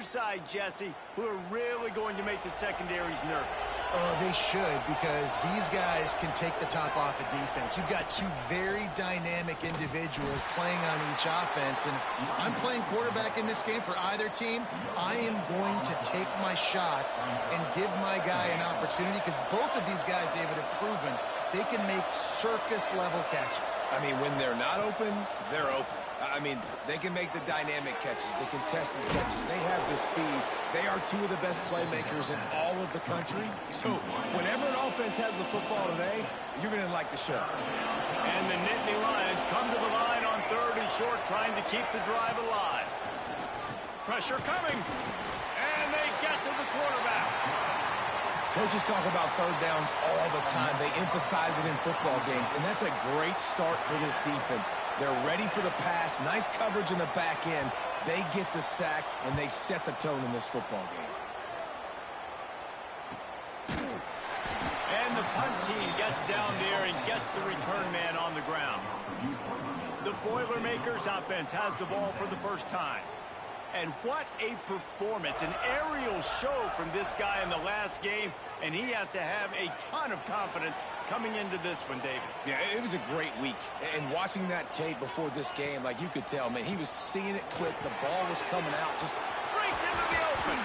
your side, Jesse, who are really going to make the secondaries nervous. Oh, they should, because these guys can take the top off the defense. You've got two very dynamic individuals playing on each offense, and if I'm playing quarterback in this game for either team, I am going to take my shots and give my guy an opportunity, because both of these guys, David, have proven they can make circus-level catches. I mean, when they're not open, they're open. I mean, they can make the dynamic catches, the contested catches. They have the speed. They are two of the best playmakers in all of the country. So whenever an offense has the football today, you're going to like the show. And the Nittany Lions come to the line on 3rd and short, trying to keep the drive alive. Pressure coming. And they get to the quarterback. Coaches talk about 3rd downs all the time. They emphasize it in football games, and that's a great start for this defense. They're ready for the pass, nice coverage in the back end. They get the sack, and they set the tone in this football game. And the punt team gets down there and gets the return man on the ground. The Boilermakers offense has the ball for the first time. And what a performance, an aerial show from this guy in the last game, and he has to have a ton of confidence coming into this one, David. Yeah, it was a great week. And watching that tape before this game, like you could tell, man, he was seeing it quick. The ball was coming out. Just breaks into the open.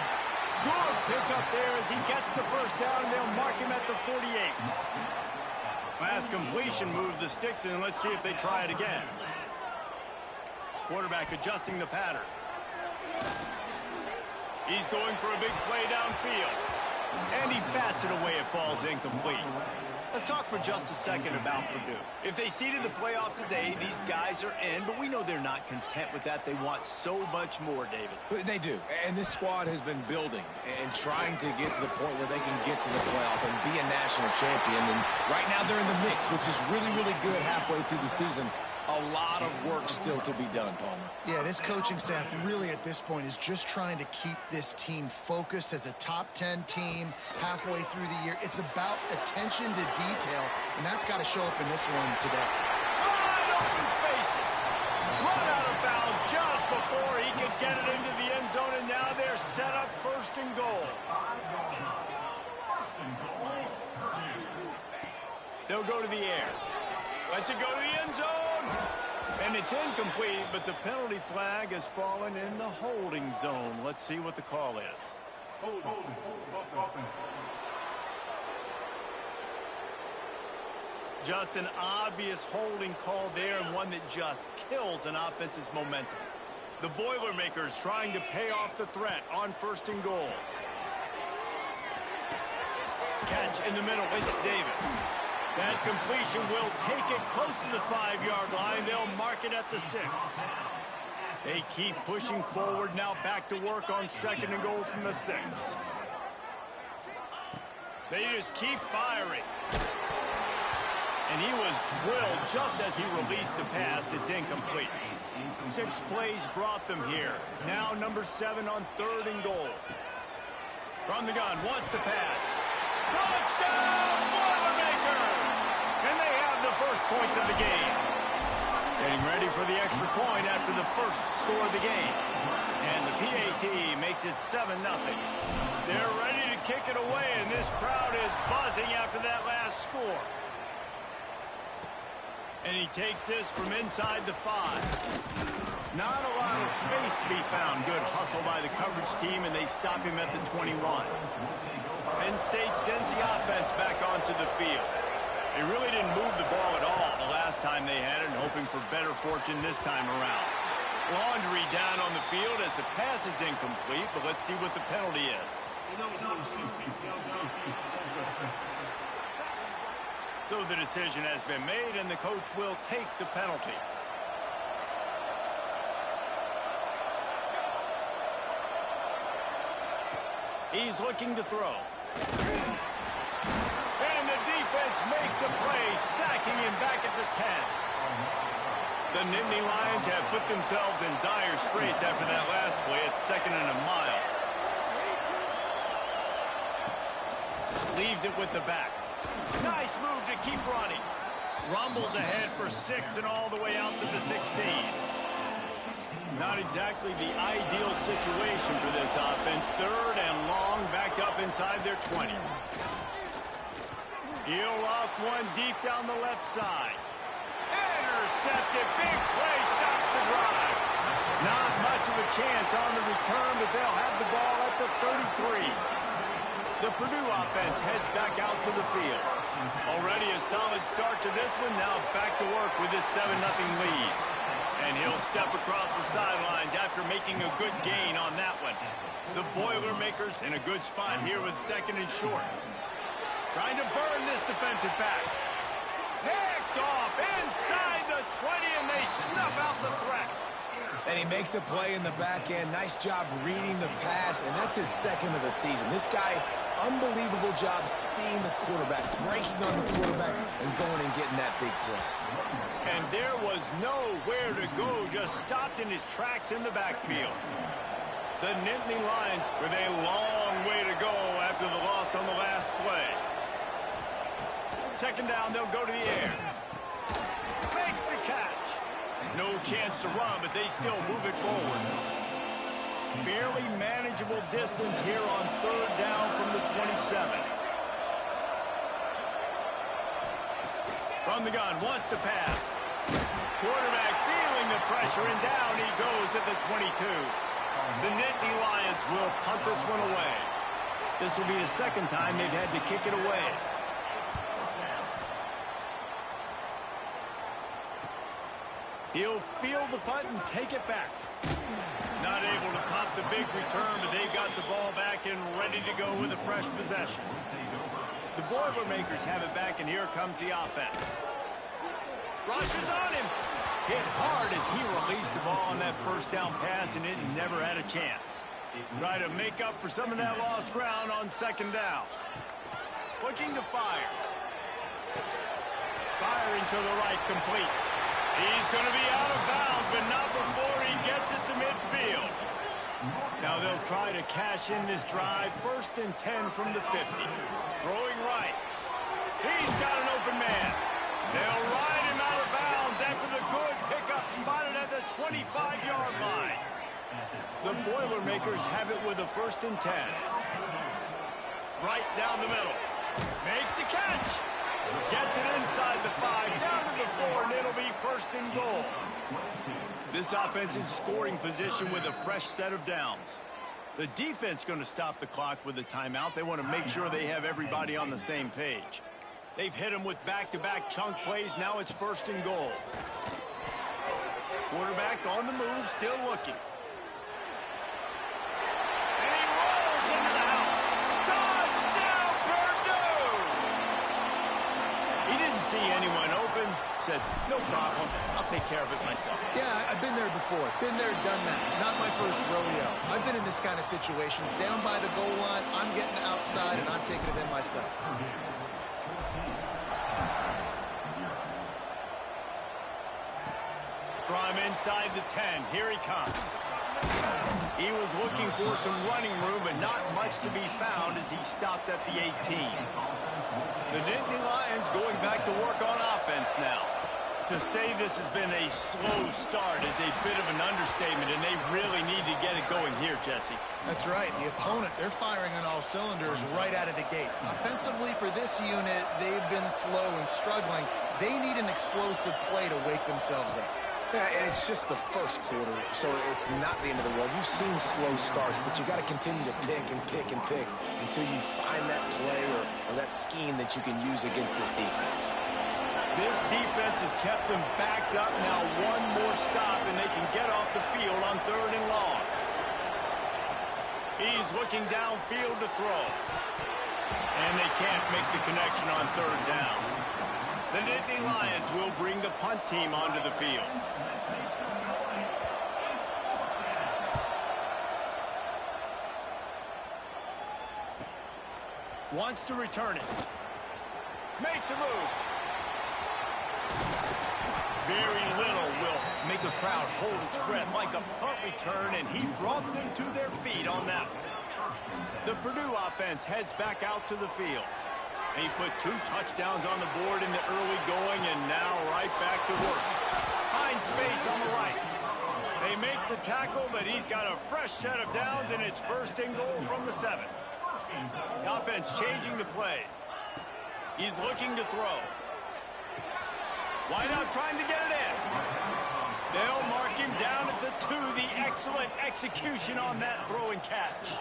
Good pick up there as he gets the first down, and they'll mark him at the 48. Last completion moved the sticks, and let's see if they try it again. Quarterback adjusting the pattern. He's going for a big play downfield. And he bats it away. It falls incomplete. Let's talk for just a second about Purdue. If they seeded the playoff today, these guys are in, but we know they're not content with that. They want so much more, David. They do. And this squad has been building and trying to get to the point where they can get to the playoff and be a national champion. And right now they're in the mix, which is really, really good halfway through the season. A lot of work still to be done, Palmer. Yeah, this coaching staff really at this point is just trying to keep this team focused as a top 10 team halfway through the year. It's about attention to detail, and that's got to show up in this one today. Wide open spaces. Run out of bounds just before he could get it into the end zone, and now they're set up 1st and goal. They'll go to the air. Lets it go to the end zone. And it's incomplete, but the penalty flag has fallen in the holding zone. Let's see what the call is. Just an obvious holding call there, and one that just kills an offense's momentum. The Boilermakers trying to pay off the threat on 1st and goal. Catch in the middle. It's Davis. That completion will take it close to the 5-yard line. They'll mark it at the 6. They keep pushing forward, now back to work on 2nd and goal from the 6. They just keep firing. And he was drilled just as he released the pass. It's incomplete. 6 plays brought them here. Now number 7 on 3rd and goal. From the gun, wants to pass. Touchdown, Boilermakers! And they have the first points of the game. Getting ready for the extra point after the first score of the game. And the PAT makes it 7-0. They're ready to kick it away, and this crowd is buzzing after that last score. And he takes this from inside the 5. Not a lot of space to be found. Good hustle by the coverage team, and they stop him at the 21. Penn State sends the offense back onto the field. They really didn't move the ball at all the last time they had it, and hoping for better fortune this time around. Laundry down on the field as the pass is incomplete, but let's see what the penalty is. So the decision has been made, and the coach will take the penalty. He's looking to throw. And the defense makes a play, sacking him back at the 10. The Nittany Lions have put themselves in dire straits after that last play. It's 2nd and a mile. Leaves it with the back. Nice move to keep running. Rumbles ahead for 6 and all the way out to the 16. Not exactly the ideal situation for this offense. 3rd and long, backed up inside their 20. He'll loft one deep down the left side. Intercepted. Big play. Stops the drive. Not much of a chance on the return, but they'll have the ball at the 33. The Purdue offense heads back out to the field. Already a solid start to this one. Now back to work with this 7-0 lead. And he'll step across the sidelines after making a good gain on that one. The Boilermakers in a good spot here with 2nd and short. Trying to burn this defensive back. Picked off inside the 20, and they snuff out the threat. And he makes a play in the back end. Nice job reading the pass, and that's his 2nd of the season. This guy, unbelievable job seeing the quarterback, breaking on the quarterback, and going and getting that big play. And there was nowhere to go, just stopped in his tracks in the backfield. The Nittany Lions with a long way to go after the loss on the last play. 2nd down, they'll go to the air. Makes the catch. No chance to run, but they still move it forward. Fairly manageable distance here on 3rd down from the 27. From the gun, wants to pass. Quarterback feeling the pressure, and down he goes at the 22. The Nittany Lions will punt this one away. This will be the 2nd time they've had to kick it away. He'll field the punt and take it back. Not able to pop the big return, but they've got the ball back and ready to go with a fresh possession. The Boilermakers have it back, and here comes the offense. Rushes on him. Hit hard as he released the ball on that 1st down pass, and it never had a chance. Try to make up for some of that lost ground on 2nd down. Looking to fire. Firing to the right, complete. He's going to be out of bounds, but not before he gets it to midfield. Now they'll try to cash in this drive. 1st and 10 from the 50. Throwing right. He's got an open man. They'll ride him out of bounds after the good pickup spotted at the 25-yard line. The Boilermakers have it with a 1st and 10. Right down the middle. Makes the catch. Gets it inside the 5, down to the 4, and it'll be 1st and goal. This offense in scoring position with a fresh set of downs. The defense going to stop the clock with a timeout. They want to make sure they have everybody on the same page. They've hit them with back-to-back chunk plays. Now it's 1st and goal. Quarterback on the move, still looking. And he rolls into the house. Touchdown, Purdue! He didn't see anyone open. Said, no problem. I'll take care of it myself. Yeah, I've been there before. Been there, done that. Not my first rodeo. I've been in this kind of situation. Down by the goal line, I'm getting outside, and I'm taking it in myself. From inside the 10, here he comes. He was looking for some running room, but not much to be found as he stopped at the 18. The Nittany Lions going back to work on offense now. To say this has been a slow start is a bit of an understatement, and they really need to get it going here, Jesse. That's right. The opponent, they're firing on all cylinders right out of the gate. Offensively, for this unit, they've been slow and struggling. They need an explosive play to wake themselves up. Yeah, and it's just the 1st quarter, so it's not the end of the world. You've seen slow starts, but you got to continue to pick and pick and pick until you find that play or that scheme that you can use against this defense. This defense has kept them backed up. Now one more stop, and they can get off the field on 3rd and long. He's looking downfield to throw. And they can't make the connection on 3rd down. The Nittany Lions will bring the punt team onto the field. Wants to return it. Makes a move. Very little will make a crowd hold its breath like a punt return, and he brought them to their feet on that one. The Purdue offense heads back out to the field. He put 2 touchdowns on the board in the early going, and now right back to work. Finds space on the right. They make the tackle, but he's got a fresh set of downs, and it's first and goal from the 7. The offense changing the play. He's looking to throw. Wide out trying to get it in. They'll mark him down at the 2. The excellent execution on that throw and catch.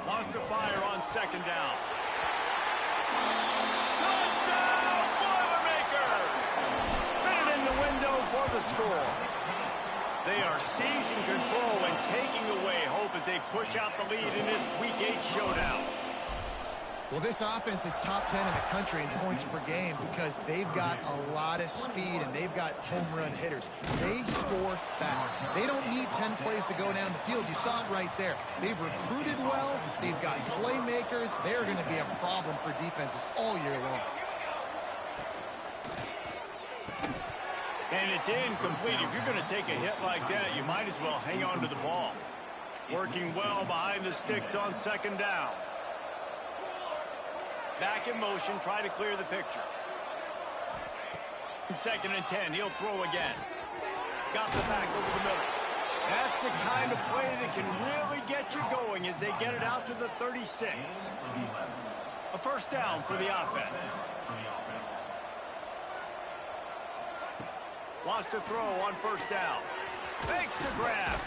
Lost to fire on second down. Touchdown, Boilermakers! Fitted in the window for the score. They are seizing control and taking away hope as they push out the lead in this Week 8 showdown. Well, this offense is top 10 in the country in points per game because they've got a lot of speed and they've got home run hitters. They score fast. They don't need 10 plays to go down the field. You saw it right there. They've recruited well. They've got playmakers. They're going to be a problem for defenses all year long. And it's incomplete. If you're going to take a hit like that, you might as well hang on to the ball. Working well behind the sticks on second down. Back in motion, try to clear the picture. Second and 10, he'll throw again. Got the back over the middle. That's the kind of play that can really get you going as they get it out to the 36. A first down for the offense. Lost to throw on first down. Makes the grab.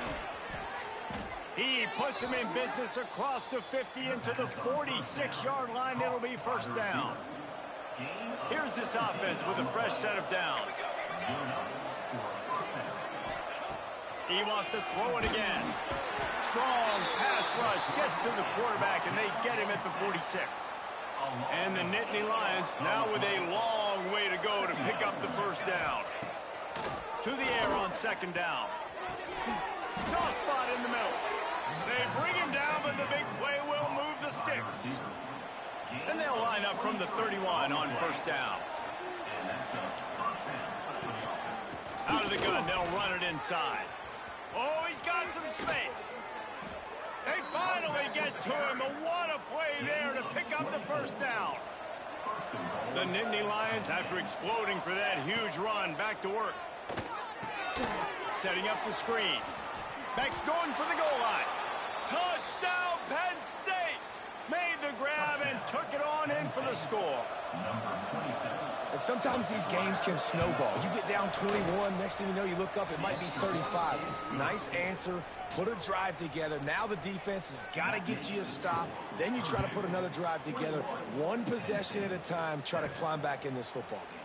He puts him in business across the 50 into the 46-yard line. It'll be first down. Here's this offense with a fresh set of downs. He wants to throw it again. Strong pass rush gets to the quarterback, and they get him at the 46. And the Nittany Lions now with a long way to go to pick up the first down. To the air on second down. Soft spot in the middle. They bring him down, but the big play will move the sticks. And they'll line up from the 31 on first down. Out of the gun, they'll run it inside. Oh, he's got some space. They finally get to him, but what a play there to pick up the first down. The Nittany Lions, after exploding for that huge run, back to work. Setting up the screen. Beck's going for the goal line. Touchdown, Penn State! Made the grab and took it on in for the score. And sometimes these games can snowball. You get down 21, next thing you know, you look up, it might be 35. Nice answer, put a drive together. Now the defense has got to get you a stop. Then you try to put another drive together. One possession at a time, try to climb back in this football game.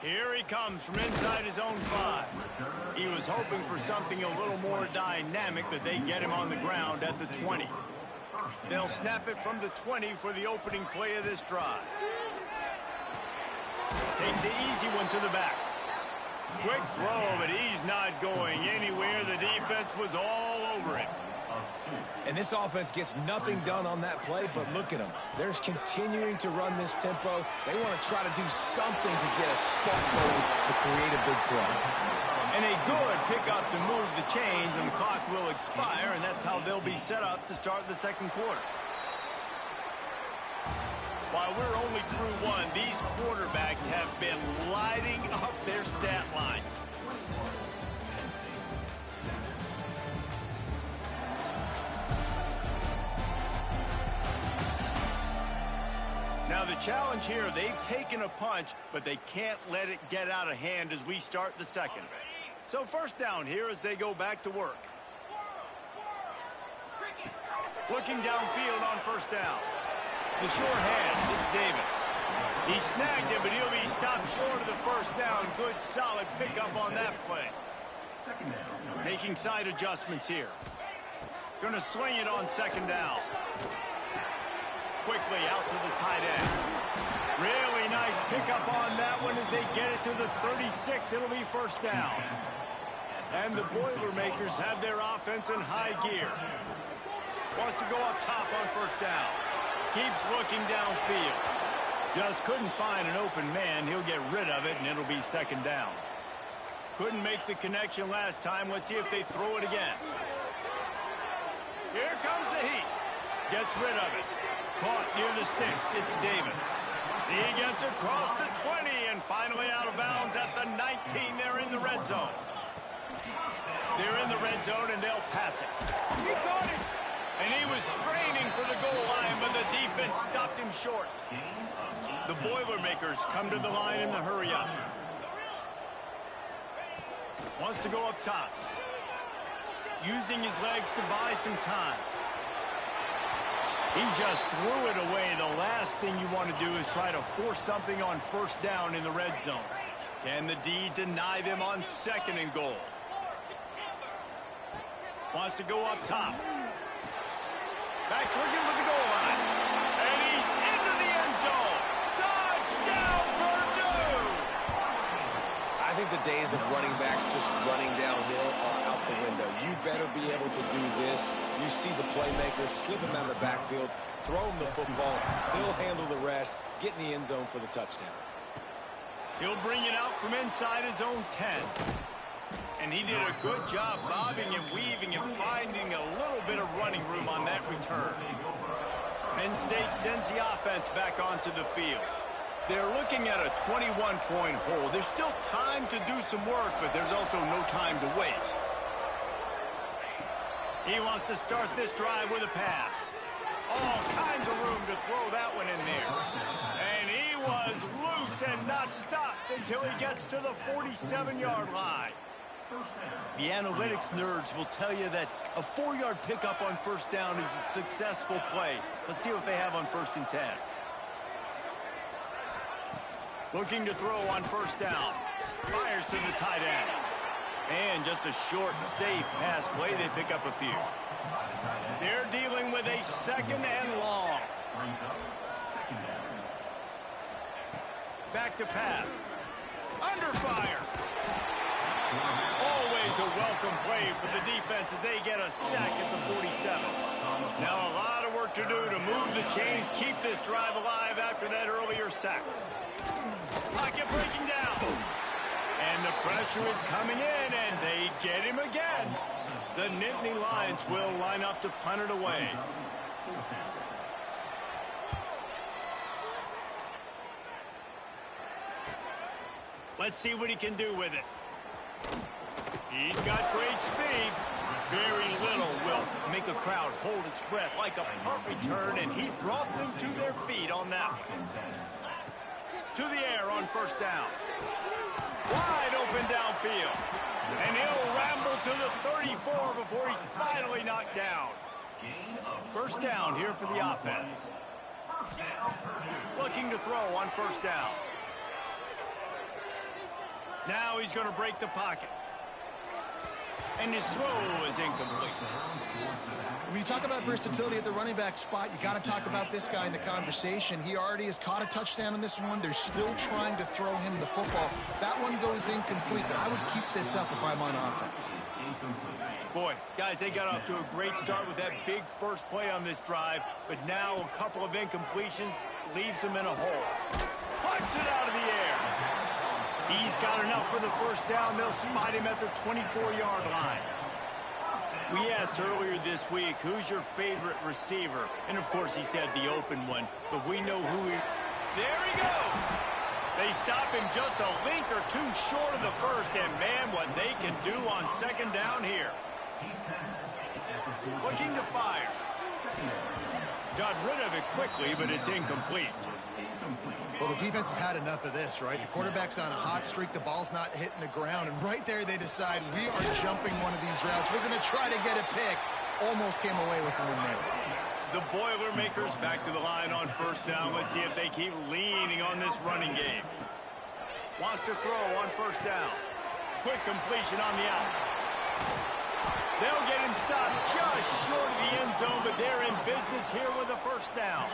Here he comes from inside his own 5. He was hoping for something a little more dynamic, but they get him on the ground at the 20. They'll snap it from the 20 for the opening play of this drive. Takes the easy one to the back. Quick throw, but he's not going anywhere. The defense was all over him. And this offense gets nothing done on that play, but look at them. They're continuing to run this tempo. They want to try to do something to get a spark going to create a big play. And a good pickup to move the chains, and the clock will expire, and that's how they'll be set up to start the second quarter. While we're only through one, these quarterbacks have been lighting up their stat line. Now the challenge here, they've taken a punch, but they can't let it get out of hand as we start the second. So first down here as they go back to work. Looking downfield on first down. The short hands, it's Davis. He snagged it, but he'll be stopped short of the first down. Good, solid pickup on that play. Making side adjustments here. Going to swing it on second down. Quickly out to the tight end. Really nice pickup on that one as they get it to the 36. It'll be first down. And the Boilermakers have their offense in high gear. Wants to go up top on first down. Keeps looking downfield. Just couldn't find an open man. He'll get rid of it, and it'll be second down. Couldn't make the connection last time. Let's see if they throw it again. Here comes the heat. Gets rid of it. Caught near the sticks. It's Davis. He gets across the 20 and finally out of bounds at the 19. They're in the red zone. They're in the red zone, and they'll pass it. He caught it! And he was straining for the goal line, but the defense stopped him short. The Boilermakers come to the line in the hurry-up. Wants to go up top. Using his legs to buy some time. He just threw it away. The last thing you want to do is try to force something on first down in the red zone. Can the D deny them on 2nd and goal? Wants to go up top. Back's looking for the goal line. And he's into the end zone. Touchdown, Purdue! I think the days of running backs just running downhill are out the window. You better be able to do this. You see the playmakers, slip him out of the backfield, throw him the football. He'll handle the rest, get in the end zone for the touchdown. He'll bring it out from inside his own 10. And he did a good job bobbing and weaving and finding a little bit of running room on that return. Penn State sends the offense back onto the field. They're looking at a 21-point hole. There's still time to do some work, but there's also no time to waste. He wants to start this drive with a pass. All kinds of room to throw that one in there. And he was loose and not stopped until he gets to the 47-yard line. The analytics nerds will tell you that a 4-yard pickup on first down is a successful play. Let's see what they have on 1st and 10. Looking to throw on first down. Fires to the tight end. And just a short, safe pass play. They pick up a few. They're dealing with a 2nd and long. Back to pass. Under fire. Always a welcome play for the defense as they get a sack at the 47. Now a lot of work to do to move the chains, keep this drive alive after that earlier sack. Pocket breaking down. And the pressure is coming in, and they get him again. The Nittany Lions will line up to punt it away. Let's see what he can do with it. He's got great speed. Very little will make a crowd hold its breath like a punt return, and he brought them to their feet on that one. To the air on first down. Wide open downfield. And he'll ramble to the 34 before he's finally knocked down. First down here for the offense. Looking to throw on first down. Now he's going to break the pocket. And his throw is incomplete. When you talk about versatility at the running back spot, you got to talk about this guy in the conversation. He already has caught a touchdown in this one. They're still trying to throw him the football. That one goes incomplete, but I would keep this up if I'm on offense. Boy, guys, they got off to a great start with that big first play on this drive, but now a couple of incompletions leaves them in a hole. Punts it out of the air. He's got enough for the first down. They'll spot him at the 24-yard line. We asked earlier this week, who's your favorite receiver? And, of course, he said the open one, but we know who he... There he goes! They stop him just a link or two short of the first, and, man, what they can do on second down here. Looking to fire. Got rid of it quickly, but it's incomplete. Well, the defense has had enough of this, right? The quarterback's on a hot streak. The ball's not hitting the ground. And right there, they decide, we are jumping one of these routes. We're going to try to get a pick. Almost came away with the win there. The Boilermakers back to the line on first down. Let's see if they keep leaning on this running game. Wants to throw on first down. Quick completion on the out. They'll get him stopped just short of the end zone, but they're in business here with a first down.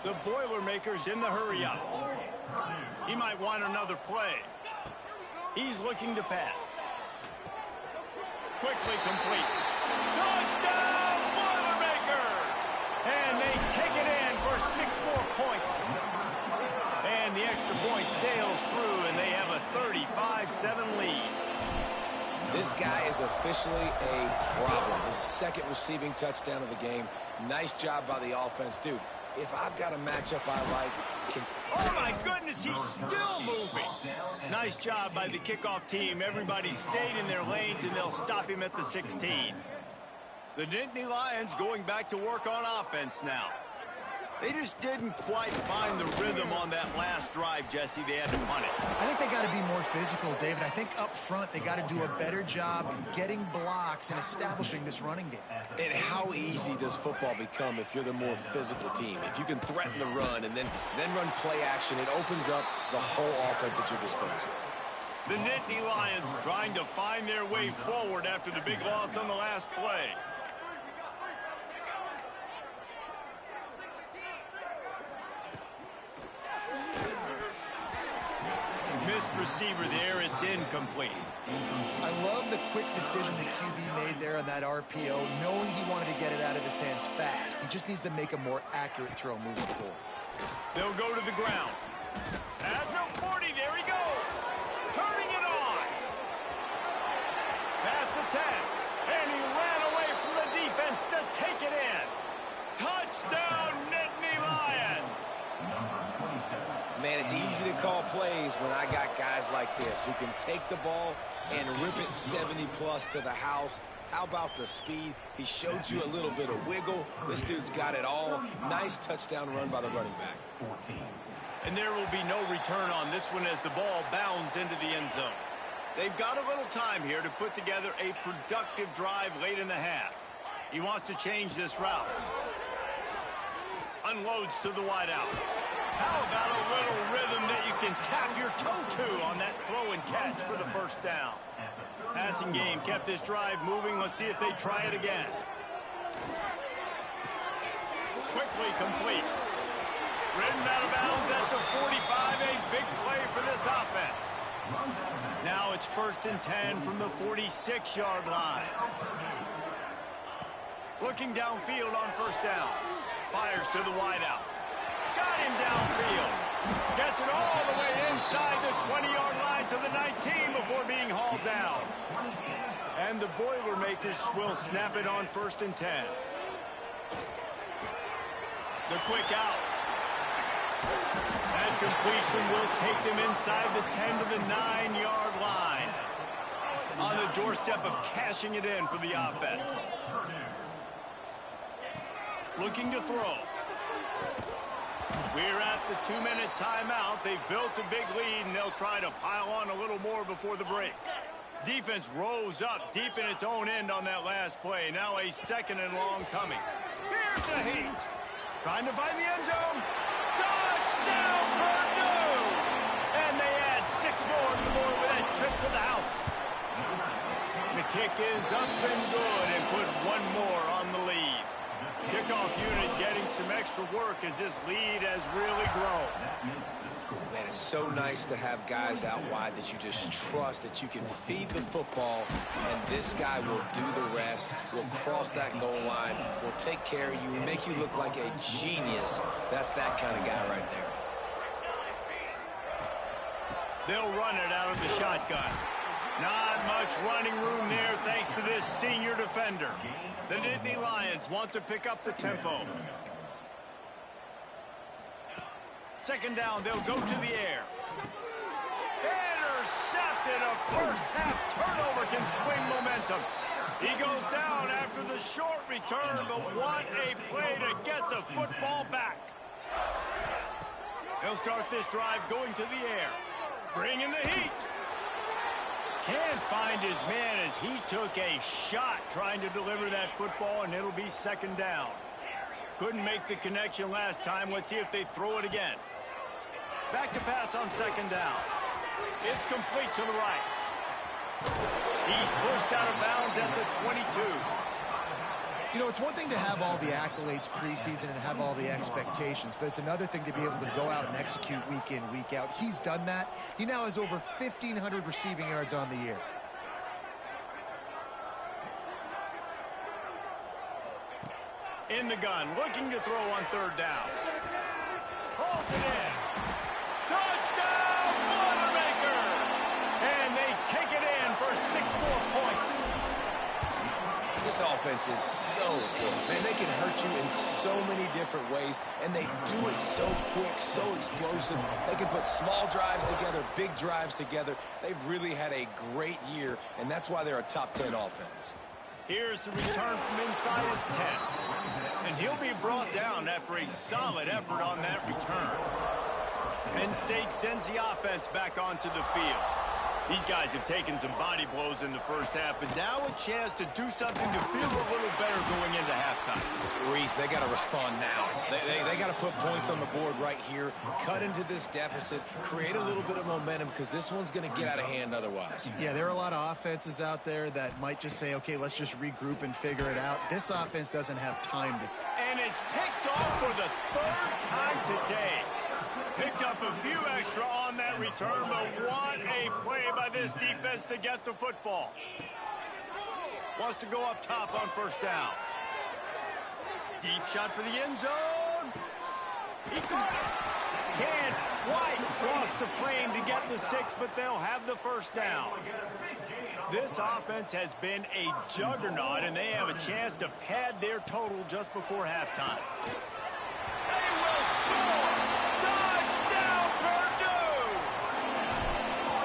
The Boilermakers in the hurry-up. He might want another play. He's looking to pass. Quickly complete. Touchdown, Boilermakers! And they take it in for 6 more points. And the extra point sails through, and they have a 35-7 lead. This guy is officially a problem. His second receiving touchdown of the game. Nice job by the offense. Dude, if I've got a matchup I like, oh my goodness, he's still moving. Nice job by the kickoff team. Everybody stayed in their lanes, and they'll stop him at the 16. The Nittany Lions going back to work on offense now. They just didn't quite find the rhythm on that last drive, Jesse. They had to punt it. I think they got to be more physical, David. I think up front they got to do a better job getting blocks and establishing this running game. And how easy does football become if you're the more physical team? If you can threaten the run and then run play action, it opens up the whole offense at your disposal. The Nittany Lions trying to find their way forward after the big loss on the last play. Missed receiver there, it's incomplete. I love the quick decision the QB made there on that RPO, knowing he wanted to get it out of his hands fast. He just needs to make a more accurate throw moving forward. They'll go to the ground. At the 40, there he goes. Turning it on. Past the 10. And he ran away from the defense to take it in. Touchdown, Nittany Lions. Man, it's easy to call plays when I got guys like this who can take the ball and rip it 70-plus to the house. How about the speed? He showed you a little bit of wiggle. This dude's got it all. Nice touchdown run by the running back. And there will be no return on this one as the ball bounds into the end zone. They've got a little time here to put together a productive drive late in the half. He wants to change this route. Unloads to the wideout. How about a little rhythm that you can tap your toe to on that throw and catch for the first down? Passing game kept this drive moving. Let's see if they try it again. Quickly complete. Ridden out of bounds at the 45. A big play for this offense. Now it's 1st and 10 from the 46-yard line. Looking downfield on first down. Fires to the wideout. Got him downfield. Gets it all the way inside the 20-yard line to the 19 before being hauled down. And the Boilermakers will snap it on 1st and 10. The quick out. That completion will take them inside the 10 to the 9-yard line. On the doorstep of cashing it in for the offense. Looking to throw. We're at the 2-minute timeout. They've built a big lead, and they'll try to pile on a little more before the break. Defense rose up deep in its own end on that last play. Now a 2nd and long coming. Here's the heat. Trying to find the end zone. Touchdown, Purdue! And they add 6 more to the board with that trip to the house. The kick is up and good and put 1 more on the lead. Kickoff unit getting some extra work as this lead has really grown. Man, it's so nice to have guys out wide that you just trust that you can feed the football, and this guy will do the rest, will cross that goal line, will take care of you, make you look like a genius. That's that kind of guy right there. They'll run it out of the shotgun. Not much running room there thanks to this senior defender. The Nittany Lions want to pick up the tempo. 2nd down, they'll go to the air. Intercepted. A first-half turnover can swing momentum. He goes down after the short return, but what a play to get the football back. They'll start this drive going to the air. Bringing the heat. Can't find his man as he took a shot trying to deliver that football, and it'll be 2nd down. Couldn't make the connection last time. Let's see if they throw it again. Back to pass on 2nd down. It's complete to the right. He's pushed out of bounds at the 22. You know, it's one thing to have all the accolades preseason and have all the expectations, but it's another thing to be able to go out and execute week in, week out. He's done that. He now has over 1,500 receiving yards on the year. In the gun, looking to throw on 3rd down. Holds it in. Touchdown, Boilermakers! And they take it in for 6 more points. This offense is so good. Man, they can hurt you in so many different ways, and they do it so quick, so explosive. They can put small drives together, big drives together. They've really had a great year, and that's why they're a top 10 offense. Here's the return from inside his 10. And he'll be brought down after a solid effort on that return. Penn State sends the offense back onto the field. These guys have taken some body blows in the first half, but now a chance to do something to feel a little better going into halftime. Reese, they got to respond now. They got to put points on the board right here, cut into this deficit, create a little bit of momentum, because this one's going to get out of hand otherwise. Yeah, there are a lot of offenses out there that might just say, okay, let's just regroup and figure it out. This offense doesn't have time to. And it's picked off for the third time today. Picked up a few extra on that return, but what a play by this defense to get the football. Wants to go up top on first down. Deep shot for the end zone. He caught it. Can't quite cross the plane to get the 6, but they'll have the first down. This offense has been a juggernaut, and they have a chance to pad their total just before halftime. They will score! Touchdown, Purdue!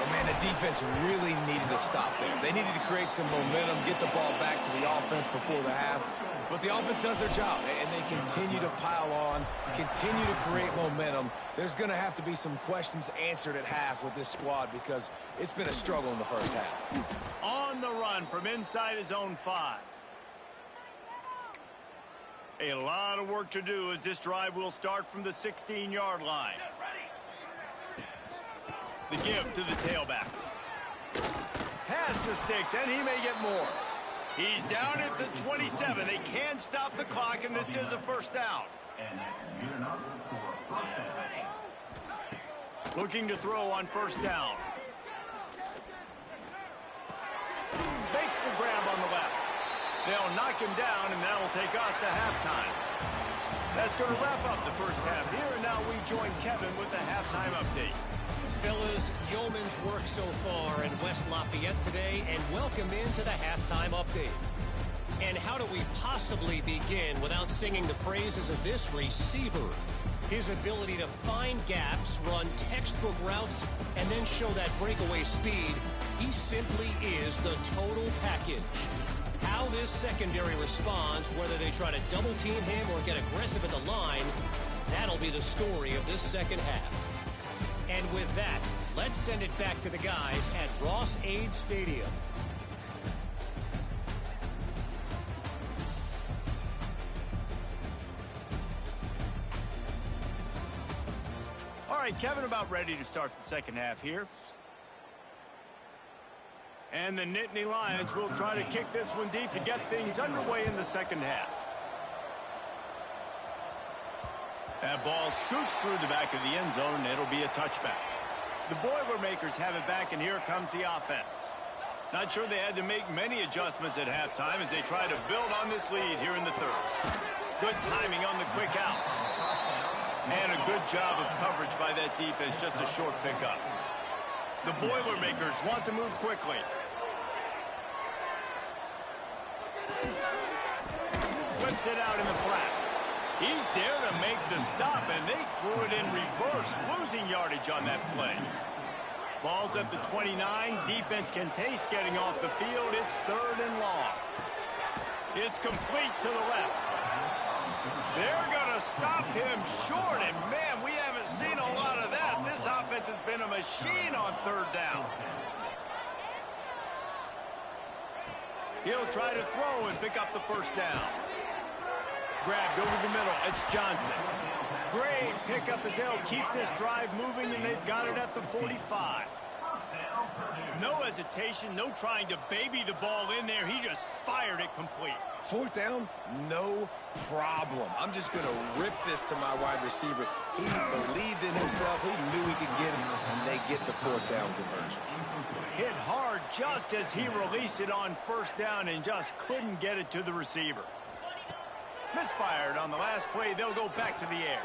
And man, the defense really needed to stop there. They needed to create some momentum, get the ball back to the offense before the half. But the offense does their job, and they continue to pile on, continue to create momentum. There's going to have to be some questions answered at half with this squad because it's been a struggle in the first half. On the run from inside his own 5. A lot of work to do as this drive will start from the 16-yard line. The give to the tailback. Pass the sticks, and he may get more. He's down at the 27. They can stop the clock, and this is a first down. Looking to throw on first down. Makes the grab on the left. They'll knock him down, and that'll take us to halftime. That's going to wrap up the first half here, and now we join Kevin with the halftime update. Fellas, yeoman's work so far in West Lafayette today, and welcome into the halftime update. And how do we possibly begin without singing the praises of this receiver? His ability to find gaps, run textbook routes, and then show that breakaway speed. He simply is the total package. How this secondary responds, whether they try to double team him or get aggressive at the line, that'll be the story of this second half. And with that, let's send it back to the guys at Ross-Ade Stadium. All right, Kevin, about ready to start the second half here. And the Nittany Lions will try to kick this one deep to get things underway in the second half. That ball scoots through the back of the end zone, and it'll be a touchback. The Boilermakers have it back, and here comes the offense. Not sure they had to make many adjustments at halftime as they try to build on this lead here in the third. Good timing on the quick out. And a good job of coverage by that defense, just a short pickup. The Boilermakers want to move quickly. Flips it out in the flat. He's there to make the stop, and they threw it in reverse, losing yardage on that play. Ball's at the 29. Defense can taste getting off the field. It's third and long. It's complete to the left. They're going to stop him short, and man, we haven't seen a lot of that. This offense has been a machine on third down. He'll try to throw and pick up the first down. Grabbed over the middle. It's Johnson. Great pickup as they'll keep this drive moving, and they've got it at the 45. No hesitation, no trying to baby the ball in there. He just fired it complete. Fourth down, no problem. I'm just going to rip this to my wide receiver. He believed in himself. He knew he could get him, and they get the fourth down conversion. Hit hard just as he released it on first down and just couldn't get it to the receiver. Misfired on the last play. They'll go back to the air.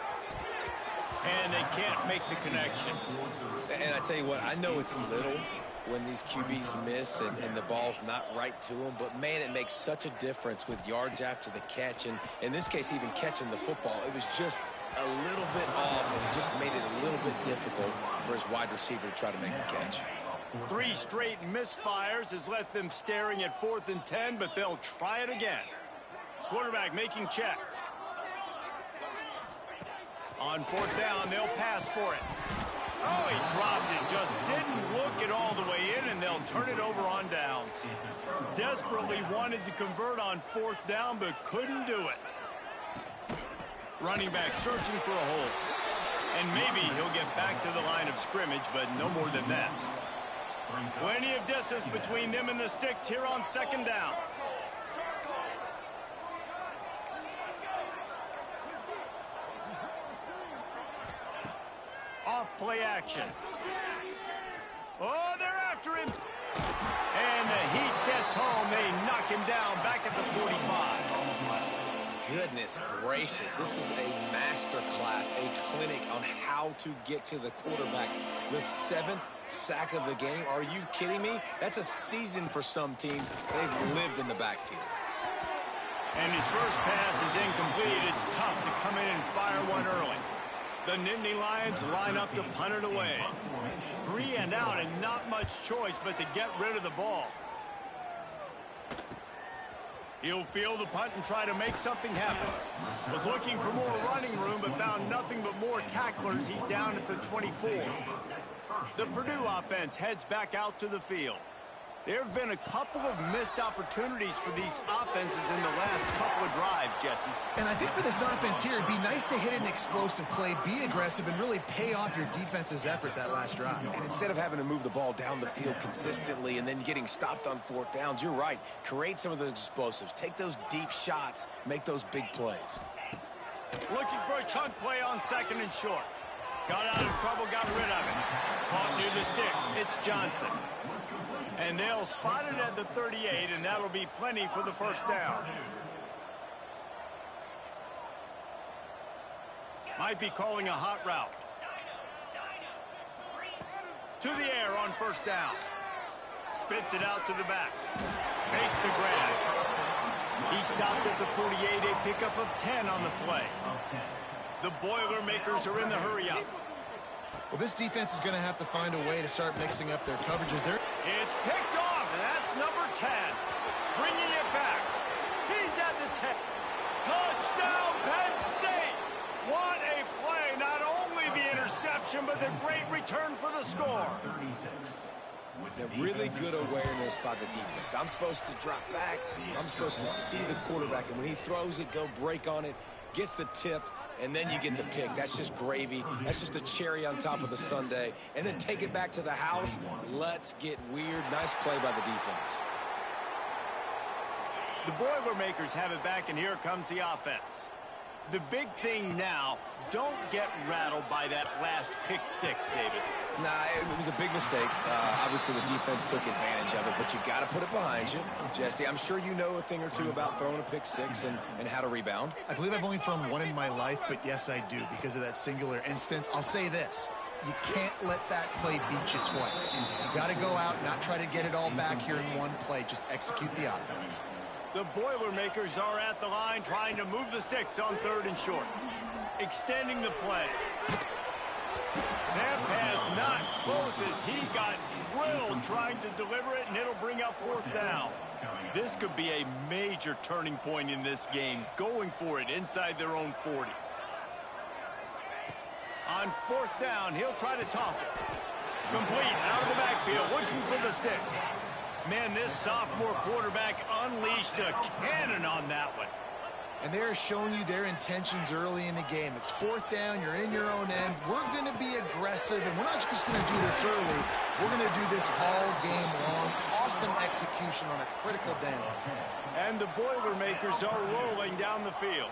And they can't make the connection. And I tell you what, I know it's little, when these QBs miss and the ball's not right to them. But, man, it makes such a difference with yards after the catch. And in this case, even catching the football, it was just a little bit off, and it just made it a little bit difficult for his wide receiver to try to make the catch. 3 straight misfires has left them staring at 4th and 10, but they'll try it again. Quarterback making checks. On 4th down, they'll pass for it. Oh, he dropped it. Just didn't look it all the way in, and they'll turn it over on downs. Desperately wanted to convert on 4th down, but couldn't do it. Running back searching for a hole. And maybe he'll get back to the line of scrimmage, but no more than that. Plenty of distance between them and the sticks here on 2nd down. Off play action. Oh, they're after him. And the heat gets home. They knock him down back at the 45. Goodness gracious, this is a master class, a clinic on how to get to the quarterback. The 7th sack of the game. Are you kidding me? That's a season for some teams. They've lived in the backfield. And his first pass is incomplete. It's tough to come in and fire one early. The Nittany Lions line up to punt it away. 3 and out, and not much choice but to get rid of the ball. He'll field the punt and try to make something happen. Was looking for more running room, but found nothing but more tacklers. He's down at the 24. The Purdue offense heads back out to the field. There have been a couple of missed opportunities for these offenses in the last couple of drives, Jesse. And I think for this offense here, it'd be nice to hit an explosive play, be aggressive, and really pay off your defense's effort that last drive. And instead of having to move the ball down the field consistently and then getting stopped on 4th downs, you're right. Create some of those explosives. Take those deep shots. Make those big plays. Looking for a chunk play on 2nd and short. Got out of trouble, got rid of it. Caught near the sticks. It's Johnson. And they'll spot it at the 38, and that'll be plenty for the 1st down. Might be calling a hot route. To the air on 1st down. Spits it out to the back. Makes the grab. He stopped at the 48, a pickup of 10 on the play. The Boilermakers are in the hurry-up. Well, this defense is going to have to find a way to start mixing up their coverages. It's picked off, and that's number 10. Bringing it back. He's at the 10. Touchdown, Penn State. What a play. Not only the interception, but the great return for the score. A really good awareness by the defense. I'm supposed to drop back. I'm supposed to see the quarterback, and when he throws it, go break on it, gets the tip, and then you get the pick. That's just gravy. That's just a cherry on top of the sundae. And then take it back to the house. Let's get weird. Nice play by the defense. The Boilermakers have it back, and here comes the offense. The big thing now, don't get rattled by that last pick 6, David. Nah, it was a big mistake. Obviously, the defense took advantage of it, but you got to put it behind you. Jesse, I'm sure you know a thing or two about throwing a pick 6 and how to rebound. I believe I've only thrown one in my life, but yes, I do, because of that singular instance. I'll say this. You can't let that play beat you twice. You got to go out, not try to get it all back here in one play. Just execute the offense. The Boilermakers are at the line trying to move the sticks on 3rd and short. Extending the play. That pass not close as he got drilled trying to deliver it, and it'll bring up 4th down. This could be a major turning point in this game, going for it inside their own 40. On 4th down, he'll try to toss it. Complete out of the backfield, looking for the sticks. Man, this sophomore quarterback unleashed a cannon on that one. And they're showing you their intentions early in the game. It's 4th down, you're in your own end. We're going to be aggressive, and we're not just going to do this early. We're going to do this all game long. Awesome execution on a critical down. And the Boilermakers are rolling down the field.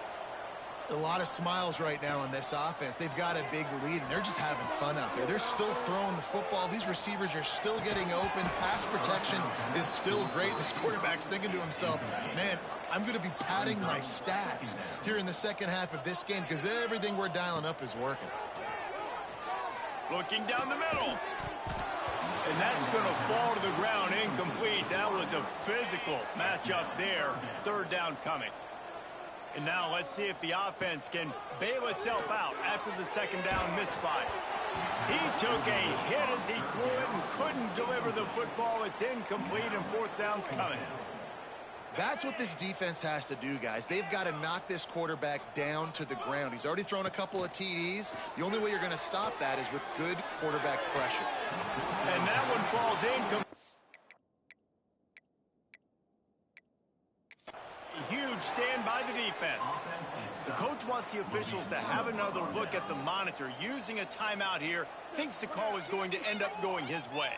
A lot of smiles right now on this offense. They've got a big lead, and they're just having fun out there. They're still throwing the football. These receivers are still getting open. Pass protection is still great. This quarterback's thinking to himself, man, I'm going to be padding my stats here in the second half of this game because everything we're dialing up is working. Looking down the middle. And that's going to fall to the ground incomplete. That was a physical matchup there. Third down coming. And now let's see if the offense can bail itself out after the second down misfire. He took a hit as he threw it and couldn't deliver the football. It's incomplete and fourth down's coming. That's what this defense has to do, guys. They've got to knock this quarterback down to the ground. He's already thrown a couple of TDs. The only way you're going to stop that is with good quarterback pressure. And that one falls incomplete. Huge stand by the defense. The coach wants the officials to have another look at the monitor. Using a timeout here, thinks the call is going to end up going his way.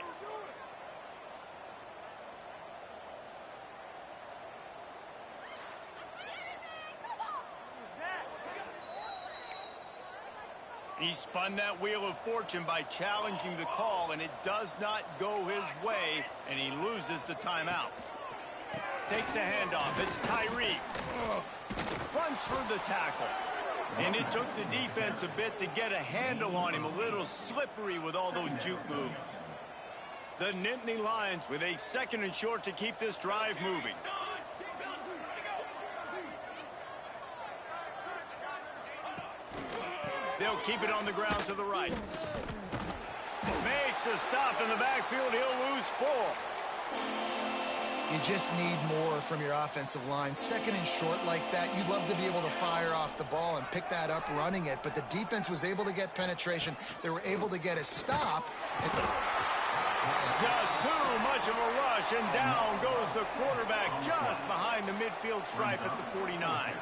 He spun that wheel of fortune by challenging the call, and it does not go his way, and he loses the timeout. Takes the handoff. It's Tyree. Runs for the tackle. And it took the defense a bit to get a handle on him. A little slippery with all those juke moves. The Nittany Lions with a second and short to keep this drive moving. They'll keep it on the ground to the right. Makes a stop in the backfield. He'll lose 4. You just need more from your offensive line. Second and short like that, you'd love to be able to fire off the ball and pick that up running it, but the defense was able to get penetration. They were able to get a stop. Just too much of a rush, and down goes the quarterback just behind the midfield stripe at the 49.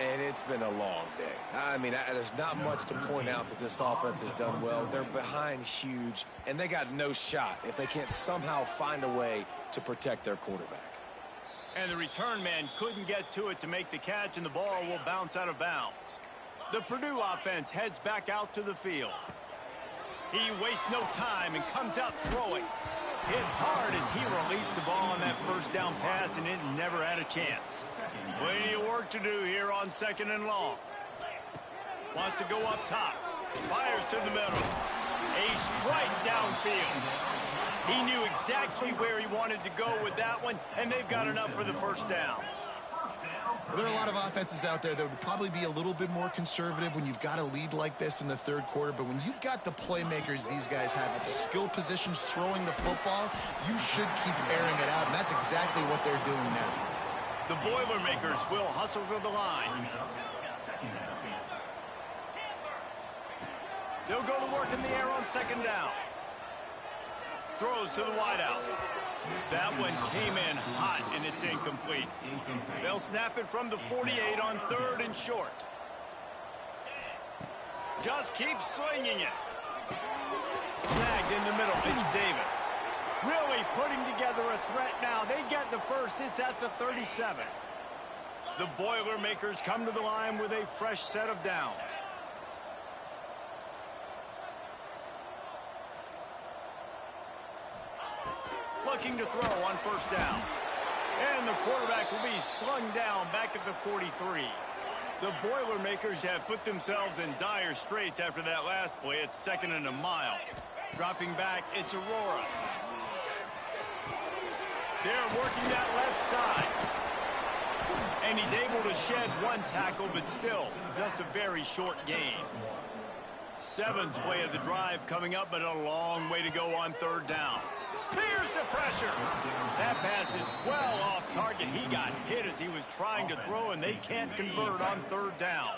And it's been a long day. I mean, there's not much to point out that this offense has done well. They're behind huge, and they got no shot if they can't somehow find a way to protect their quarterback. And the return man couldn't get to it to make the catch, and the ball will bounce out of bounds. The Purdue offense heads back out to the field. He wastes no time and comes out throwing. Hit hard as he released the ball on that first down pass, and it never had a chance. Plenty of work to do here on second and long. Wants to go up top. Fires to the middle. A strike downfield. He knew exactly where he wanted to go with that one, and they've got enough for the first down. Well, there are a lot of offenses out there that would probably be a little bit more conservative when you've got a lead like this in the third quarter, but when you've got the playmakers these guys have at the skill positions throwing the football, you should keep airing it out, and that's exactly what they're doing now. The Boilermakers will hustle to the line. They'll go to work in the air on second down. Throws to the wideout. That one came in hot, and it's incomplete. They'll snap it from the 48 on third and short. Just keep swinging it. Snagged in the middle. It's Davis. Really putting together a threat now. They get the first. It's at the 37. The Boilermakers come to the line with a fresh set of downs. Looking to throw on first down. And the quarterback will be slung down back at the 43. The Boilermakers have put themselves in dire straits after that last play. It's second and a mile. Dropping back, it's Aurora. They're working that left side. And he's able to shed one tackle, but still just a very short gain. Seventh play of the drive coming up, but a long way to go on third down. Here's the pressure. That pass is well off target. He got hit as he was trying to throw, and they can't convert on third down.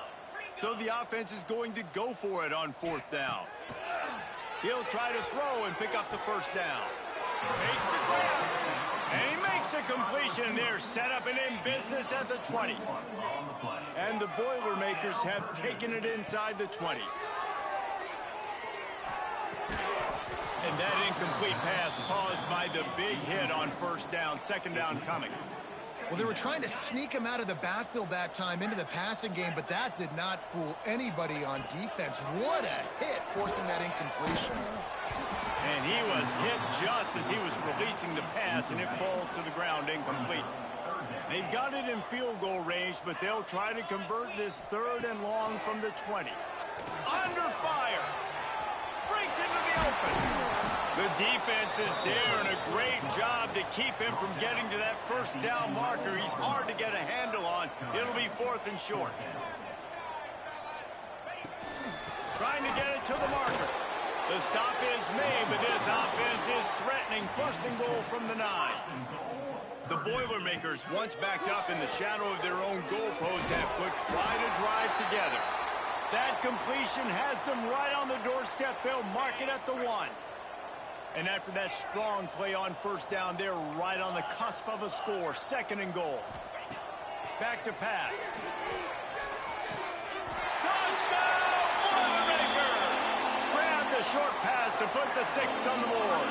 So the offense is going to go for it on fourth down. He'll try to throw and pick up the first down. Makes the grab. And he makes a completion. They're set up and in business at the 20. And the Boilermakers have taken it inside the 20. And that incomplete pass caused by the big hit on first down. Second down coming. Well, they were trying to sneak him out of the backfield that time into the passing game, but that did not fool anybody on defense. What a hit, forcing that incompletion. And he was hit just as he was releasing the pass, and it falls to the ground incomplete. They've got it in field goal range, but they'll try to convert this third and long from the 20. Under fire. breaks into the open. The defense is there, and a great job to keep him from getting to that first down marker. He's hard to get a handle on. It'll be 4th and short. Trying to get it to the marker. The stop is made, but this offense is threatening 1st and goal from the 9. The Boilermakers, once backed up in the shadow of their own goalpost, have put quite a drive together. That completion has them right on the doorstep. They'll mark it at the 1. And after that strong play on 1st down, they're right on the cusp of a score. 2nd and goal. Back to pass. Touchdown, Boilermakers! Grab the short pass to put the 6 on the board.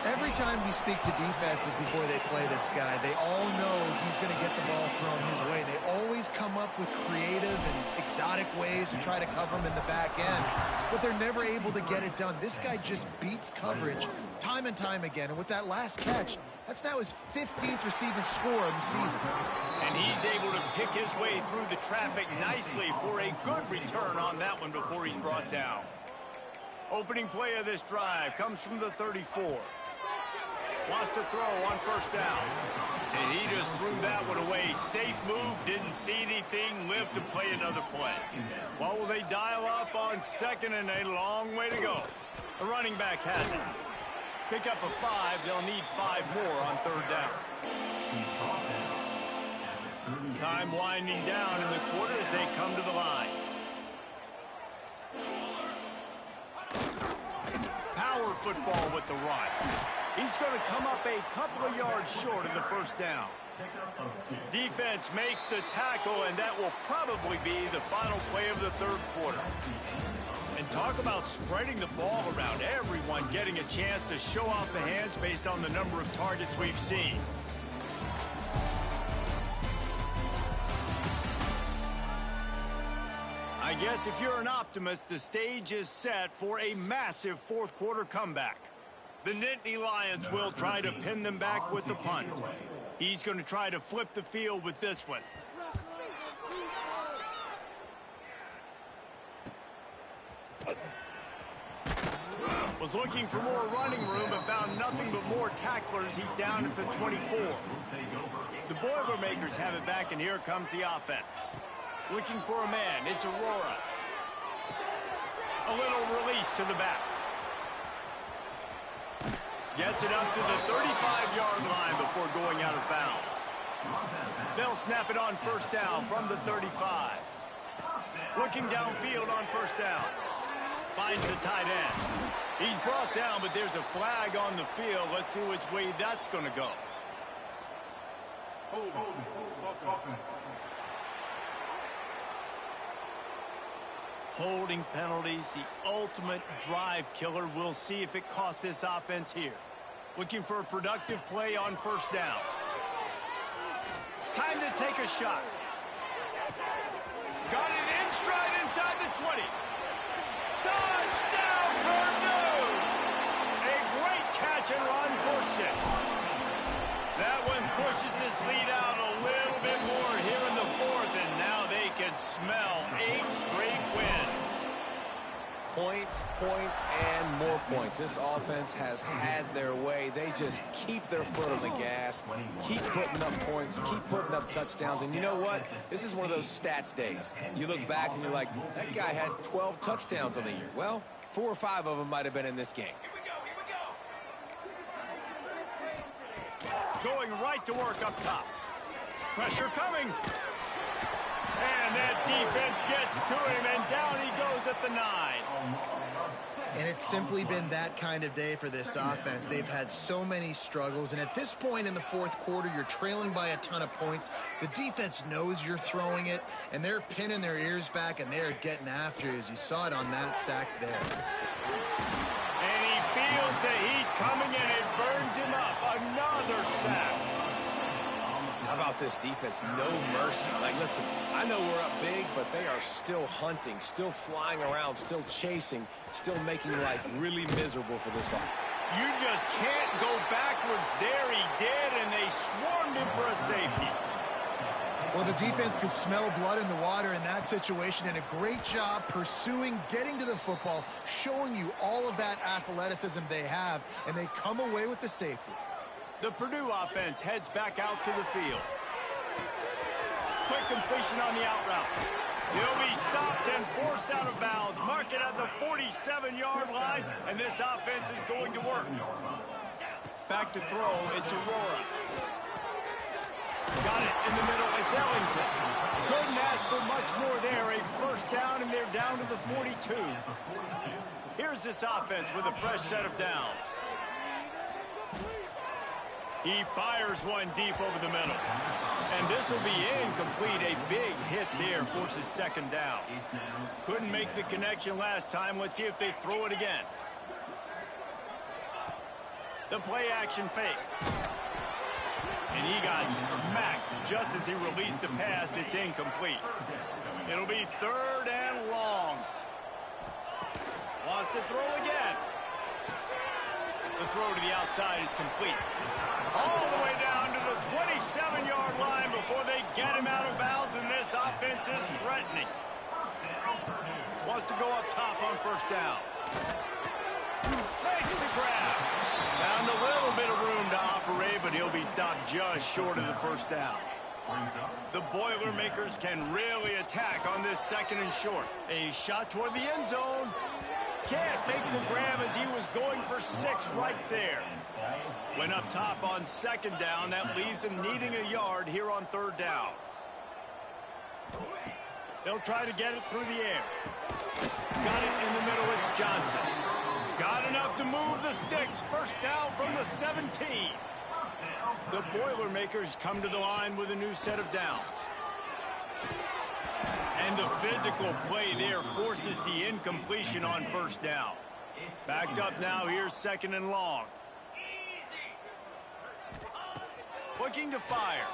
Every time we speak to defenses before they play this guy, they all know he's going to get the ball thrown his way. They always come up with creative and exotic ways to try to cover him in the back end, but they're never able to get it done. This guy just beats coverage time and time again, and with that last catch, that's now his 15th receiving score of the season. And he's able to pick his way through the traffic nicely for a good return on that one before he's brought down. Opening play of this drive comes from the 34. Wants to throw on 1st down. And he just threw that one away. Safe move, didn't see anything, lived to play another play. What will they dial up on 2nd and a long way to go? The running back has it. Pick up a 5, they'll need 5 more on 3rd down. Time winding down in the quarter as they come to the line. Power football with the run. He's going to come up a couple of yards short of the 1st down. Defense makes the tackle, and that will probably be the final play of the 3rd quarter. And talk about spreading the ball around. Everyone getting a chance to show off the hands based on the number of targets we've seen. I guess if you're an optimist, the stage is set for a massive 4th quarter comeback. The Nittany Lions will try to pin them back with the punt. He's going to try to flip the field with this one. Was looking for more running room, but found nothing but more tacklers. He's down at the 24. The Boilermakers have it back, and here comes the offense. Looking for a man. It's Aurora. A little release to the back. Gets it up to the 35-yard line before going out of bounds. They'll snap it on 1st down from the 35. Looking downfield on 1st down. Finds the tight end. He's brought down, but there's a flag on the field. Let's see which way that's going to go. Holding penalties, the ultimate drive killer. We'll see if it costs this offense here. Looking for a productive play on 1st down. Time to take a shot. Got it in stride inside the 20. Touchdown, Purdue! A great catch and run for 6. That one pushes this lead out a little bit more here in the 4th, and now they can smell 8 straight wins. Points, points, and more points. This offense has had their way. They just keep their foot on the gas, keep putting up points, keep putting up touchdowns. And you know what? This is one of those stats days. You look back and you're like, that guy had 12 touchdowns on the year. Well, 4 or 5 of them might have been in this game. Going right to work up top. Pressure coming. And that defense gets to him, and down he goes at the 9. And it's simply been that kind of day for this offense. They've had so many struggles, and at this point in the 4th quarter, you're trailing by a ton of points. The defense knows you're throwing it, and they're pinning their ears back, and they're getting after you, as you saw it on that sack there. And he feels the heat coming, and it burns him up. Another sack. How about this defense? No mercy. Like, listen, I know we're up big, but they are still hunting, still flying around, still chasing, still making life really miserable for this offense. You just can't go backwards there. He did, and they swarmed him for a safety. Well, the defense could smell blood in the water in that situation, and a great job pursuing, getting to the football, showing you all of that athleticism they have, and they come away with the safety. The Purdue offense heads back out to the field. Quick completion on the out route. He'll be stopped and forced out of bounds. Mark it at the 47-yard line, and this offense is going to work. Back to throw, it's Aurora. Got it in the middle, it's Ellington. Couldn't ask for much more there. A first down, and they're down to the 42. Here's this offense with a fresh set of downs. He fires one deep over the middle. And this will be incomplete. A big hit there forces second down. Couldn't make the connection last time. Let's see if they throw it again. The play action fake. And he got smacked just as he released the pass. It's incomplete. It'll be third and long. Wants to throw again. The throw to the outside is complete. All the way down to the 27-yard line before they get him out of bounds, and this offense is threatening. Wants to go up top on first down. Makes the grab. Found a little bit of room to operate, but he'll be stopped just short of the first down. The Boilermakers can really attack on this second and short. A shot toward the end zone. Can't make the grab as he was going for 6 right there. Went up top on second down. That leaves him needing a yard here on third down. They'll try to get it through the air. Got it in the middle. It's Johnson. Got enough to move the sticks. First down from the 17. The Boilermakers come to the line with a new set of downs. And the physical play there forces the incompletion on first down. Backed up now, here's second and long. Looking to fire.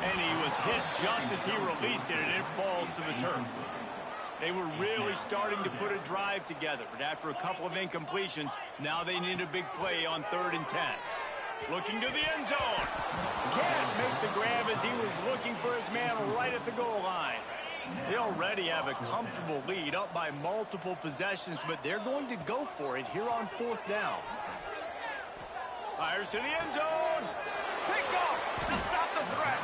And he was hit just as he released it, and it falls to the turf. They were really starting to put a drive together, but after a couple of incompletions, now they need a big play on 3rd and 10. Looking to the end zone. Can't make the grab as he was looking for his man right at the goal line. They already have a comfortable lead, up by multiple possessions, but they're going to go for it here on 4th down. Fires to the end zone. Picked off to stop the threat.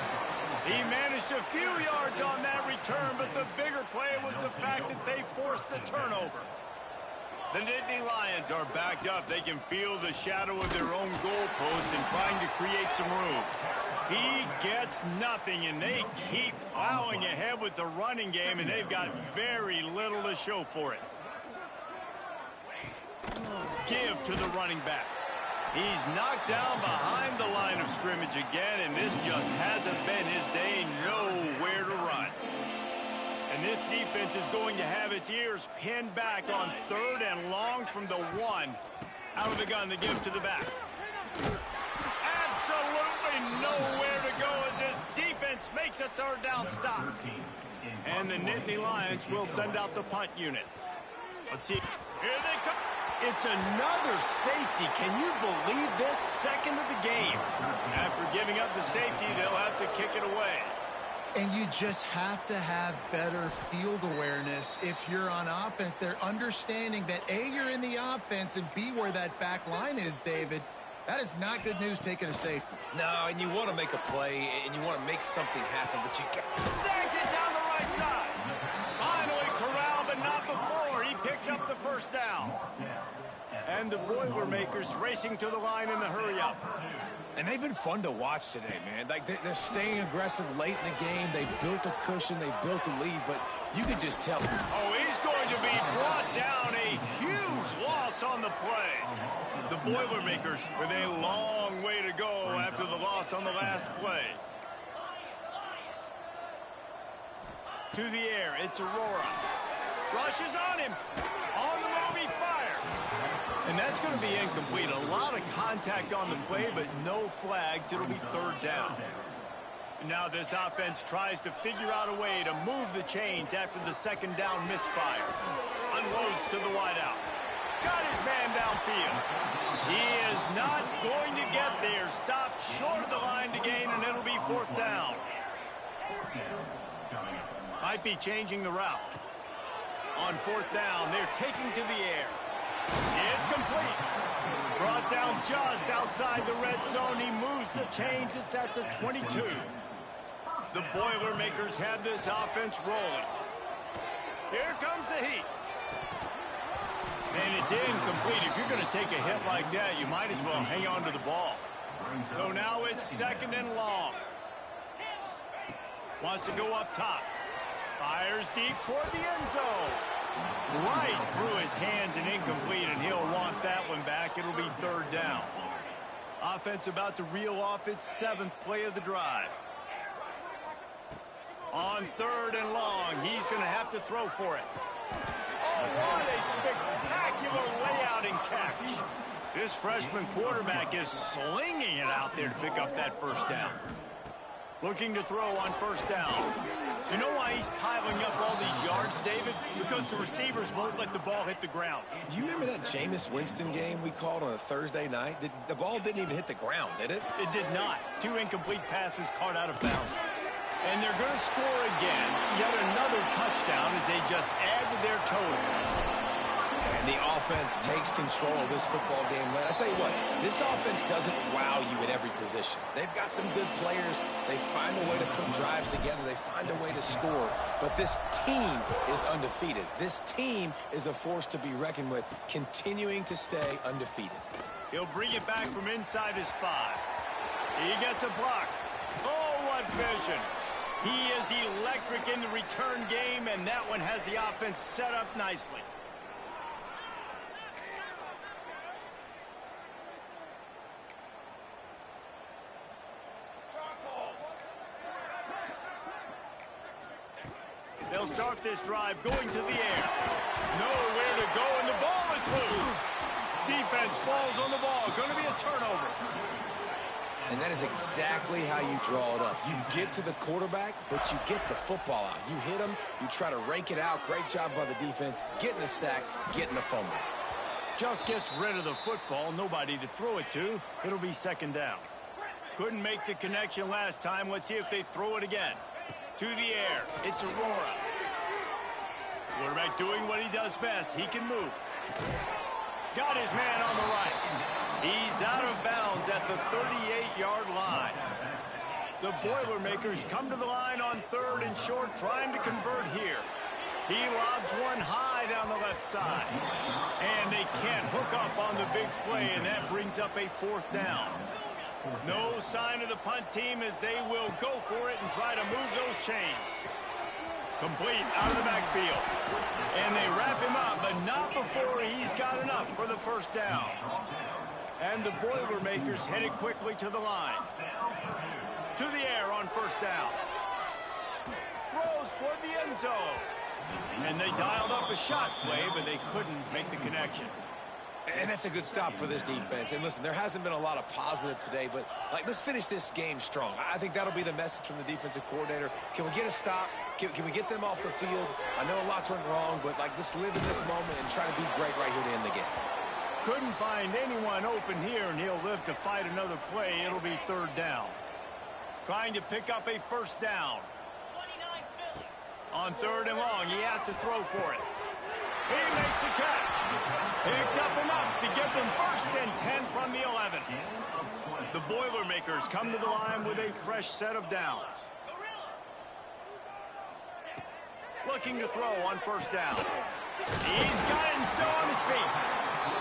He managed a few yards on that return, but the bigger play was the fact that they forced the turnover. The Nittany Lions are backed up. They can feel the shadow of their own goalpost and trying to create some room. He gets nothing, and they keep plowing ahead with the running game, and they've got very little to show for it. Give to the running back. He's knocked down behind the line of scrimmage again, and this just hasn't been his day. Nowhere to run. And this defense is going to have its ears pinned back on 3rd and long from the 1. Out of the gun, the give to the back. Absolutely nowhere to go as this defense makes a 3rd down stop. And the Nittany Lions will send out the punt unit. Let's see. Here they come. It's another safety. Can you believe this? Second of the game. After giving up the safety, they'll have to kick it away. And you just have to have better field awareness if you're on offense. They're understanding that A, you're in the offense, and B, where that back line is, David. That is not good news taking a safety. No, and you want to make a play, and you want to make something happen, but you can't. Snags it down the right side. Finally corralled, but not before. He picks up the first down. And the Boilermakers racing to the line in the hurry-up. And they've been fun to watch today, man. Like, they're staying aggressive late in the game. They've built a cushion. They've built a lead, but you can just tell. Oh, he's going to be brought down. A huge loss on the play. The Boilermakers with a long way to go after the loss on the last play. To the air, it's Aurora. Rushes on him. On the move, he fires. And that's going to be incomplete. A lot of contact on the play, but no flags. It'll be 3rd down. Now this offense tries to figure out a way to move the chains after the 2nd down misfire. Unloads to the wideout. Got his man downfield. He is not going to get there. Stopped short of the line to gain, and it'll be 4th down. Might be changing the route. On fourth down, they're taking to the air. It's complete. Brought down just outside the red zone. He moves the chains. It's at the 22. The Boilermakers have this offense rolling. Here comes the heat. And it's incomplete. If you're going to take a hit like that, you might as well hang on to the ball. So now it's second and long. Wants to go up top. Fires deep toward the end zone. Right through his hands and incomplete, and he'll want that one back. It'll be third down. Offense about to reel off its 7th play of the drive. On third and long, he's going to have to throw for it. Oh, what a spectacular layout and catch. This freshman quarterback is slinging it out there to pick up that first down. Looking to throw on first down. You know why he's piling up all these yards, David? Because the receivers won't let the ball hit the ground. You remember that Jameis Winston game we called on a Thursday night? The ball didn't even hit the ground, did it? It did not. 2 incomplete passes caught out of bounds. And they're going to score again. Yet another touchdown as they just add to their total. And the offense takes control of this football game. I tell you what, this offense doesn't wow you at every position. They've got some good players. They find a way to put drives together. They find a way to score. But this team is undefeated. This team is a force to be reckoned with, continuing to stay undefeated. He'll bring it back from inside his 5. He gets a block. Oh, what vision. He is electric in the return game, and that one has the offense set up nicely. They'll start this drive going to the air. Nowhere to go, and the ball is loose. Defense falls on the ball. Going to be a turnover. And that is exactly how you draw it up. You get to the quarterback, but you get the football out. You hit him, you try to rake it out. Great job by the defense. Getting the sack, getting the fumble. Just gets rid of the football. Nobody to throw it to. It'll be second down. Couldn't make the connection last time. Let's see if they throw it again. To the air. It's Aurora. Quarterback doing what he does best. He can move. Got his man on the right. He's out of bounds at the 38-yard line. The Boilermakers come to the line on third and short, trying to convert here. He lobs one high down the left side. And they can't hook up on the big play, and that brings up a fourth down. No sign of the punt team as they will go for it and try to move those chains. Complete out of the backfield. And they wrap him up, but not before he's got enough for the first down. And the Boilermakers headed quickly to the line. To the air on first down. Throws toward the end zone. And they dialed up a shot play, but they couldn't make the connection. And that's a good stop for this defense. And listen, there hasn't been a lot of positive today, but let's finish this game strong. I think that'll be the message from the defensive coordinator. Can we get a stop? Can we get them off the field? I know lots went wrong, but let's live in this moment and try to be great right here to end the game. Couldn't find anyone open here, and he'll live to fight another play. It'll be third down. Trying to pick up a first down. On third and long, he has to throw for it. He makes the catch. Picks up enough to get them first and 10 from the 11. The Boilermakers come to the line with a fresh set of downs. Looking to throw on first down. He's got it and still on his feet.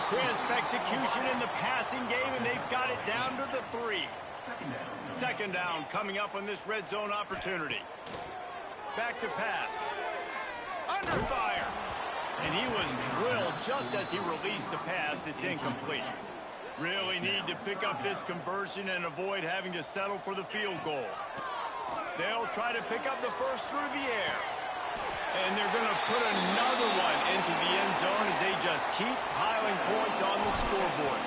Crisp execution in the passing game, and they've got it down to the 3. Second down coming up on this red zone opportunity. Back to pass. Under fire. And he was drilled just as he released the pass. It's incomplete. Really need to pick up this conversion and avoid having to settle for the field goal. They'll try to pick up the first through the air. And they're going to put another one into the end zone as they just keep piling points on the scoreboard.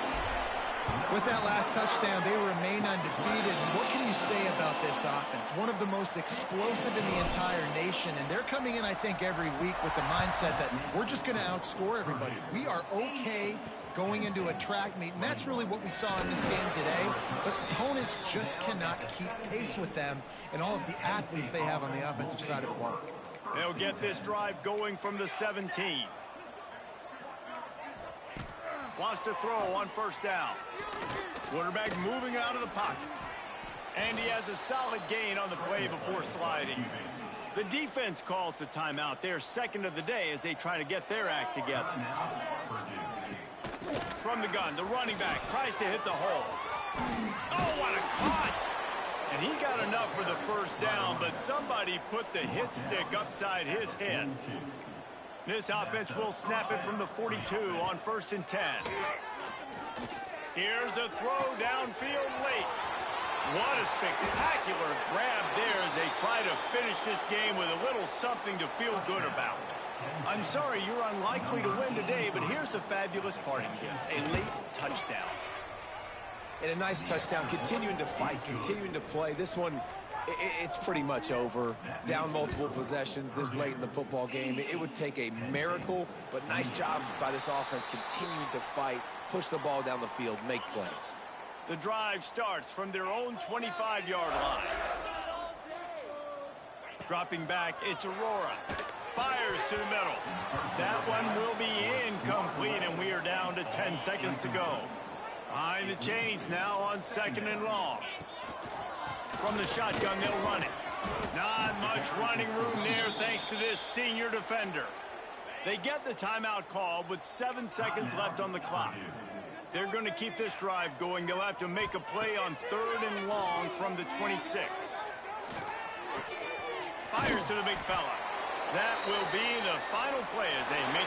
With that last touchdown, they remain undefeated. What can you say about this offense? One of the most explosive in the entire nation, and they're coming in, I think, every week with the mindset that we're just going to outscore everybody. We are okay going into a track meet, and that's really what we saw in this game today. But opponents just cannot keep pace with them and all of the athletes they have on the offensive side of the ball. They'll get this drive going from the 17. Wants to throw on first down. Quarterback moving out of the pocket. And he has a solid gain on the play before sliding. The defense calls the timeout. They're second of the day as they try to get their act together. From the gun, the running back tries to hit the hole. Oh, what a cut! And he got enough for the first down, but somebody put the hit stick upside his head. This offense will snap it from the 42 on 1st and 10. Here's a throw downfield late. What a spectacular grab there as they try to finish this game with a little something to feel good about. I'm sorry you're unlikely to win today, but here's a fabulous parting gift, a late touchdown. And a nice touchdown, continuing to fight, continuing to play. This one, it's pretty much over. Down multiple possessions this late in the football game. It would take a miracle, but nice job by this offense continuing to fight, push the ball down the field, make plays. The drive starts from their own 25-yard line. Dropping back, it's Aurora. Fires to the middle. That one will be incomplete, and we are down to 10 seconds to go. Behind the chains now on 2nd and long. From the shotgun, they'll run it. Not much running room there thanks to this senior defender. They get the timeout called with 7 seconds left on the clock. If they're going to keep this drive going, they'll have to make a play on 3rd and long from the 26. Fires to the big fella. That will be the final play as they make